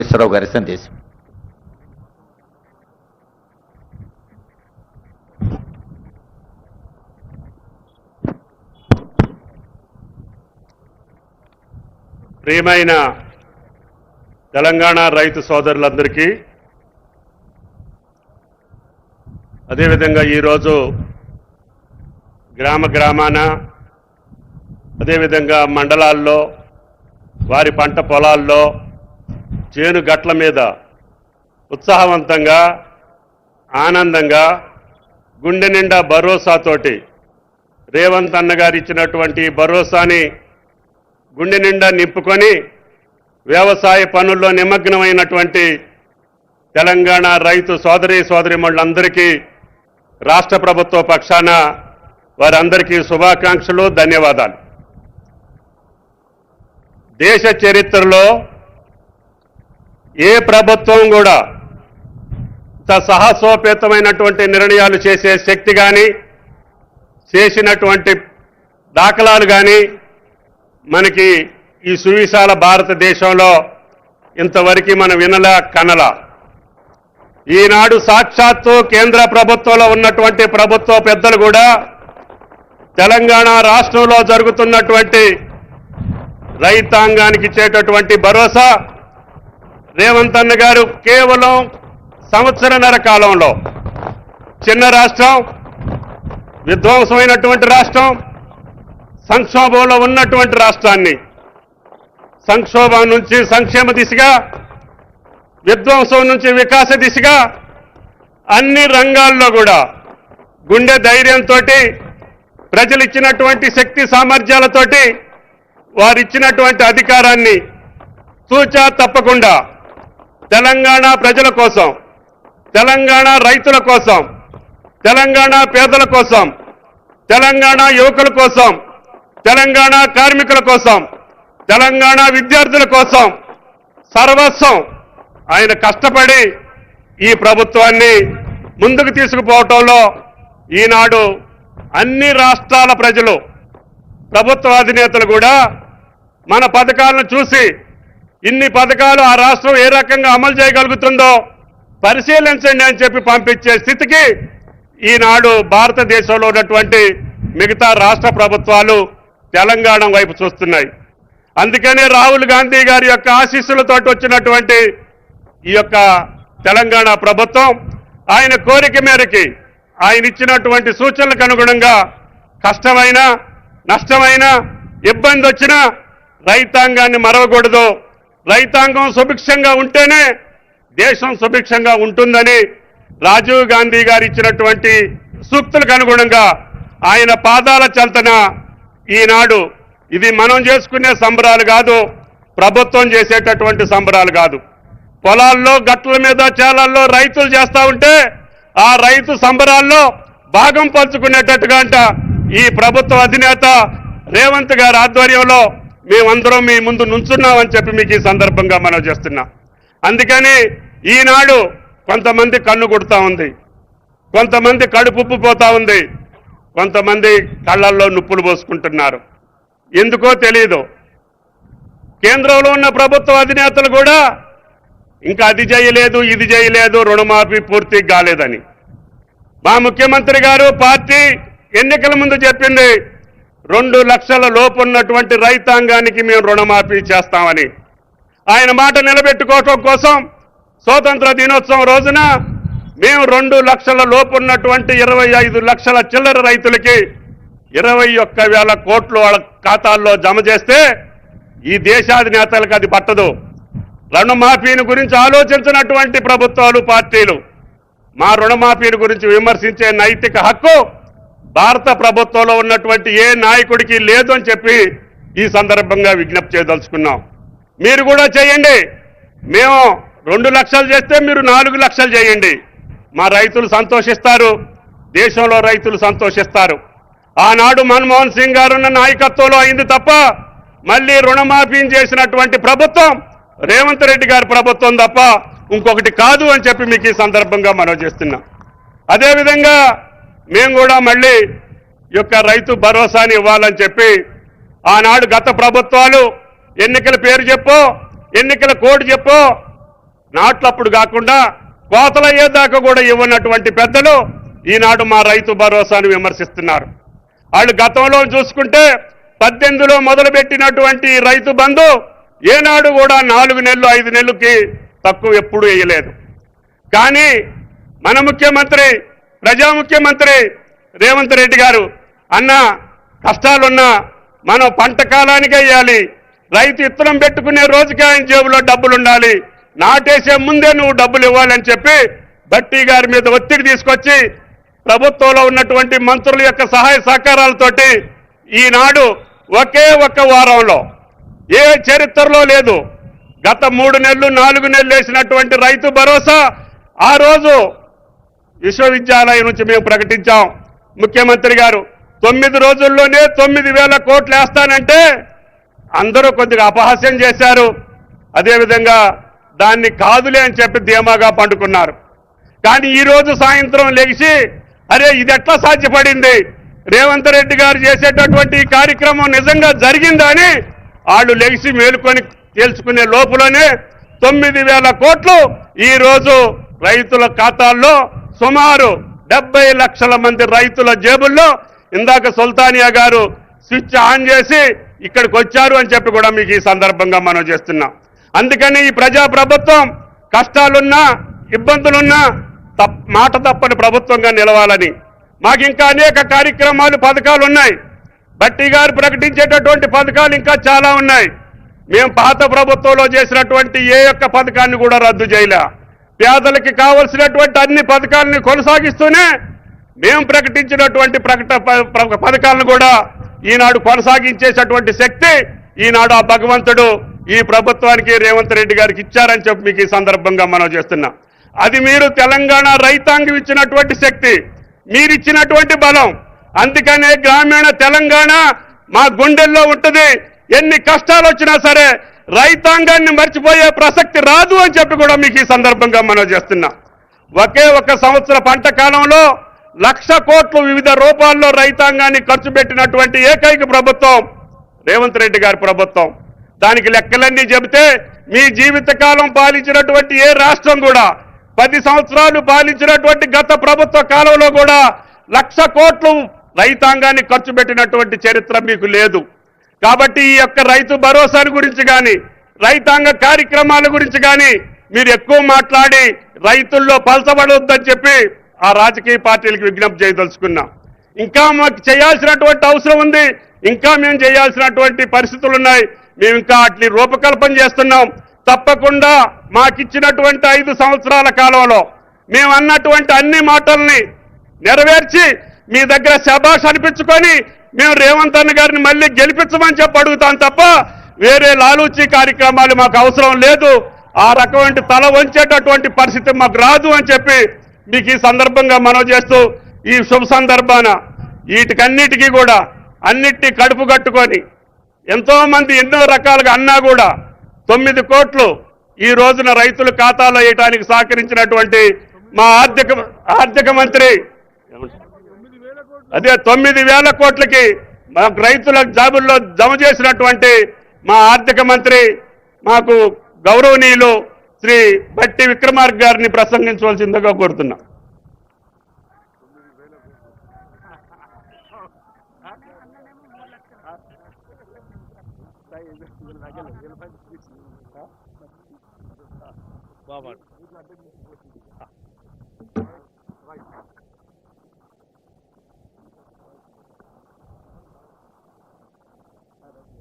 నాగేశ్వరరావు గారి సందేశం. ప్రియమైన తెలంగాణ రైతు సోదరులందరికీ, అదేవిధంగా ఈరోజు గ్రామాన అదేవిధంగా మండలాల్లో వారి పంట పొలాల్లో చేను గట్ల మీద ఉత్సాహవంతంగా ఆనందంగా గుండె నిండా భరోసాతోటి రేవంత్ అన్నగారు ఇచ్చినటువంటి భరోసాని గుండె నిండా నింపుకొని వ్యవసాయ పనుల్లో నిమగ్నమైనటువంటి తెలంగాణ రైతు సోదరీమణులందరికీ రాష్ట్ర ప్రభుత్వ పక్షాన వారందరికీ శుభాకాంక్షలు, ధన్యవాదాలు. దేశ చరిత్రలో ఏ ప్రభుత్వం కూడా సాహసోపేతమైనటువంటి నిర్ణయాలు చేసే శక్తి కానీ చేసినటువంటి దాఖలాలు కానీ మనకి ఈ సువిశాల భారతదేశంలో ఇంతవరకు మనం వినలా కనలా. ఈనాడు సాక్షాత్తు కేంద్ర ప్రభుత్వంలో ఉన్నటువంటి ప్రభుత్వ పెద్దలు కూడా తెలంగాణ రాష్ట్రంలో జరుగుతున్నటువంటి రైతాంగానికి ఇచ్చేటటువంటి భరోసా రేవంత్ అన్న గారు కేవలం సంవత్సరన్నర కాలంలో చిన్న రాష్ట్రం, విధ్వంసమైనటువంటి రాష్ట్రం, సంక్షోభంలో ఉన్నటువంటి రాష్ట్రాన్ని సంక్షోభం నుంచి సంక్షేమ దిశగా, విధ్వంసం నుంచి వికాస దిశగా అన్ని రంగాల్లో కూడా గుండె ధైర్యంతో ప్రజలు ఇచ్చినటువంటి శక్తి సామర్థ్యాలతోటి వారిచ్చినటువంటి అధికారాన్ని తూచా తప్పకుండా తెలంగాణ ప్రజల కోసం, తెలంగాణ రైతుల కోసం, తెలంగాణ పేదల కోసం, తెలంగాణ యువకుల కోసం, తెలంగాణ కార్మికుల కోసం, తెలంగాణ విద్యార్థుల కోసం సర్వస్వం ఆయన కష్టపడి ఈ ప్రభుత్వాన్ని ముందుకు తీసుకుపోవటంలో ఈనాడు అన్ని రాష్ట్రాల ప్రజలు, ప్రభుత్వ అధినేతలు కూడా మన పథకాలను చూసి ఇన్ని పథకాలు ఆ రాష్ట్రం ఏ రకంగా అమలు చేయగలుగుతుందో పరిశీలించండి అని చెప్పి పంపించే స్థితికి ఈనాడు భారతదేశంలో ఉన్నటువంటి మిగతా రాష్ట్ర ప్రభుత్వాలు తెలంగాణ వైపు చూస్తున్నాయి. అందుకనే రాహుల్ గాంధీ గారి యొక్క ఆశీస్సులతో వచ్చినటువంటి ఈ యొక్క తెలంగాణ ప్రభుత్వం ఆయన కోరిక మేరకి ఆయన ఇచ్చినటువంటి సూచనలకు అనుగుణంగా కష్టమైన, నష్టమైన, ఇబ్బంది వచ్చినా రైతాంగాన్ని మరవకూడదు, రైతాంగం సుభిక్షంగా ఉంటేనే దేశం సుభిక్షంగా ఉంటుందని రాజీవ్ గాంధీ గారు ఇచ్చినటువంటి సూక్తులకు అనుగుణంగా ఆయన పాదాల చెంతన ఈనాడు ఇది మనం చేసుకునే సంబరాలు కాదు, ప్రభుత్వం చేసేటటువంటి సంబరాలు కాదు. పొలాల్లో గట్ల మీద చేలల్లో రైతులు చేస్తా ఉంటే ఆ రైతు సంబరాల్లో భాగం పంచుకునేటట్టుగా అంట ఈ ప్రభుత్వ అధినేత రేవంత్ గారి ఆధ్వర్యంలో మేమందరం మీ ముందు నుంచున్నామని చెప్పి మీకు ఈ సందర్భంగా మనం చేస్తున్నాం. అందుకని ఈనాడు కొంతమంది కన్ను కొడుతూ ఉంది, కొంతమంది కడుపుప్పు పోతా ఉంది, కొంతమంది కళ్ళల్లో నుప్పులు పోసుకుంటున్నారు. ఎందుకో తెలియదు. కేంద్రంలో ఉన్న ప్రభుత్వ అధినేతలు కూడా ఇంకా అది చేయలేదు, ఇది చేయలేదు, రుణమాఫీ పూర్తి కాలేదని. మా ముఖ్యమంత్రి గారు పార్టీ ఎన్నికల ముందు చెప్పింది 2 లక్షల లోపు ఉన్నటువంటి రైతాంగానికి మేము రుణమాఫీ చేస్తామని. ఆయన మాట నిలబెట్టుకోవటం కోసం స్వాతంత్ర దినోత్సవం రోజున మేము 2 లక్షల లోపు ఉన్నటువంటి 25 లక్షల చిల్లర రైతులకి 21,000 కోట్లు వాళ్ళ ఖాతాల్లో జమ చేస్తే ఈ దేశాధినేతలకు అది పట్టదు. రుణమాఫీని గురించి ఆలోచించినటువంటి ప్రభుత్వాలు, పార్టీలు మా రుణమాఫీని గురించి విమర్శించే నైతిక హక్కు భారత ప్రభుత్వంలో ఉన్నటువంటి ఏ నాయకుడికి లేదు అని చెప్పి ఈ సందర్భంగా విజ్ఞప్తి చేయదలుచుకున్నాం. మీరు కూడా చేయండి. మేము 2 లక్షలు చేస్తే మీరు 4 లక్షలు చేయండి. మా రైతులు సంతోషిస్తారు, దేశంలో రైతులు సంతోషిస్తారు. ఆనాడు మన్మోహన్ సింగ్ గారున్న నాయకత్వంలో అయింది తప్ప మళ్ళీ రుణమాఫీని చేసినటువంటి ప్రభుత్వం రేవంత్ రెడ్డి గారి ప్రభుత్వం తప్ప ఇంకొకటి కాదు అని చెప్పి మీకు ఈ సందర్భంగా మనం చేస్తున్నాం. అదేవిధంగా మేము కూడా మళ్ళీ యొక్క రైతు భరోసాని ఇవ్వాలని చెప్పి ఆనాడు గత ప్రభుత్వాలు ఎన్నికల పేరు చెప్పో, ఎన్నికల కోడ్ చెప్పో నాట్లప్పుడు కాకుండా కోతలయ్యేదాకా కూడా ఇవ్వనటువంటి పెద్దలు ఈనాడు మా రైతు భరోసాను విమర్శిస్తున్నారు. వాళ్ళు గతంలో చూసుకుంటే 18లో మొదలుపెట్టినటువంటి రైతు బంధు ఏనాడు కూడా 4 నెలలు 5 నెలలకి తక్కువ ఎప్పుడూ వేయలేదు. కానీ మన ముఖ్యమంత్రి, ప్రజా ముఖ్యమంత్రి రేవంత్ రెడ్డి గారు అన్న కష్టాలున్నా మనం పంట కాలానికి వేయాలి, రైతు ఇత్తనం పెట్టుకునే రోజుకి ఆయన జేబులో డబ్బులు ఉండాలి, నాటేసే ముందే నువ్వు డబ్బులు ఇవ్వాలని చెప్పి భట్టి గారి మీద ఒత్తిడి తీసుకొచ్చి ప్రభుత్వంలో ఉన్నటువంటి మంత్రుల యొక్క సహాయ సహకారాలతోటి ఈనాడు ఒకే ఒక్క వారంలో ఏ చరిత్రలో లేదు గత 3 నెలలు 4 నెలలు వేసినటువంటి రైతు భరోసా ఆ రోజు విశ్వవిద్యాలయం నుంచి మేము ప్రకటించాం. ముఖ్యమంత్రి గారు 9 రోజుల్లోనే 9,000 కోట్లు వేస్తానంటే అందరూ కొద్దిగా అపహాస్యం చేశారు. అదేవిధంగా దాన్ని కాదులే అని చెప్పి ధీమాగా పండుకున్నారు. కానీ ఈరోజు సాయంత్రం లెగిసి అరే ఇది ఎట్లా సాధ్యపడింది, రేవంత్ రెడ్డి గారు చేసేటటువంటి ఈ కార్యక్రమం నిజంగా జరిగిందా అని వాళ్ళు లెగిసి మేలుకొని తేల్చుకునే లోపులోనే 9,000 కోట్లు ఈరోజు రైతుల ఖాతాల్లో సుమారు 70 లక్షల మంది రైతుల జేబుల్లో ఇందాక సుల్తానియా గారు స్విచ్ ఆన్ చేసి ఇక్కడికి వచ్చారు అని చెప్పి కూడా మీకు ఈ సందర్భంగా మనం చేస్తున్నాం. అందుకని ఈ ప్రజా ప్రభుత్వం కష్టాలున్నా ఇబ్బందులున్నా మాట తప్పని ప్రభుత్వంగా నిలవాలని మాకు ఇంకా అనేక కార్యక్రమాలు పథకాలు ఉన్నాయి. భట్టి గారు ప్రకటించేటటువంటి పథకాలు ఇంకా చాలా ఉన్నాయి. మేము పాత ప్రభుత్వంలో చేసినటువంటి ఏ ఒక్క పథకాన్ని కూడా రద్దు చేయలే. పేదలకి కావలసినటువంటి అన్ని పథకాలని కొనసాగిస్తూనే మేము ప్రకటించినటువంటి పథకాలను కూడా ఈనాడు కొనసాగించేటటువంటి శక్తి ఈనాడు ఆ భగవంతుడు ఈ ప్రభుత్వానికి రేవంత్ రెడ్డి గారికి ఇచ్చారని చెప్పి మీకు ఈ సందర్భంగా మనం చేస్తున్నాం. అది మీరు తెలంగాణ రైతాంగం ఇచ్చినటువంటి శక్తి, మీరిచ్చినటువంటి బలం. అందుకనే గ్రామీణ తెలంగాణ మా గుండెల్లో ఉంటుంది. ఎన్ని కష్టాలు వచ్చినా సరే రైతాంగాన్ని మర్చిపోయే ప్రసక్తి రాదు అని చెప్పి కూడా మీకు ఈ సందర్భంగా మనం చేస్తున్నాం. ఒకే ఒక సంవత్సర పంట కాలంలో 1,00,000 కోట్లు వివిధ రూపాల్లో రైతాంగాన్ని ఖర్చు పెట్టినటువంటి ఏకైక ప్రభుత్వం రేవంత్ రెడ్డి గారి ప్రభుత్వం. దానికి లెక్కలన్నీ చెబితే మీ జీవితకాలం పాలించినటువంటి ఏ రాష్ట్రం కూడా 10 సంవత్సరాలు పాలించినటువంటి గత ప్రభుత్వ కాలంలో కూడా 1,00,000 కోట్లు రైతాంగాన్ని ఖర్చు పెట్టినటువంటి చరిత్ర మీకు లేదు. కాబట్టి ఈ యొక్క రైతు భరోసాని గురించి కానీ రైతాంగ కార్యక్రమాల గురించి కానీ మీరు ఎక్కువ మాట్లాడి రైతుల్లో పలచబడొద్దని చెప్పి ఆ రాజకీయ పార్టీలకు విజ్ఞప్తి చేయదలుచుకున్నాం. ఇంకా మాకు చేయాల్సినటువంటి అవసరం ఉంది, ఇంకా మేము చేయాల్సినటువంటి పరిస్థితులు ఉన్నాయి. మేము ఇంకా వాటిని రూపకల్పన చేస్తున్నాం. తప్పకుండా మాకిచ్చినటువంటి 5 సంవత్సరాల కాలంలో మేము అన్నటువంటి అన్ని మాటల్ని నెరవేర్చి మీ దగ్గర శభాష్ అనిపించుకొని మేము రేవంత్ అన్న గారిని మళ్ళీ గెలిపించమని చెప్పి అడుగుతాం తప్ప వేరే లాలూచీ కార్యక్రమాలు మాకు అవసరం లేదు. ఆ రకమైన తల వంచేటటువంటి పరిస్థితి మాకు రాదు అని చెప్పి మీకు ఈ సందర్భంగా మనం చేస్తూ ఈ శుభ సందర్భాన వీటికన్నిటికీ కూడా అన్నిటినీ కడుపు కట్టుకొని ఎంతో మంది ఎన్నో రకాలుగా అన్నా కూడా 9 కోట్లు ఈ రోజున రైతుల ఖాతాలో వేయడానికి సహకరించినటువంటి మా ఆర్థిక మంత్రి అదే 9,000 కోట్లకి మాకు రైతుల జాబుల్లో జమ చేసినటువంటి మా ఆర్థిక మంత్రి మాకు గౌరవనీయులు శ్రీ భట్టి విక్రమార్క గారిని ప్రసంగించవలసిందిగా కోరుతున్నా.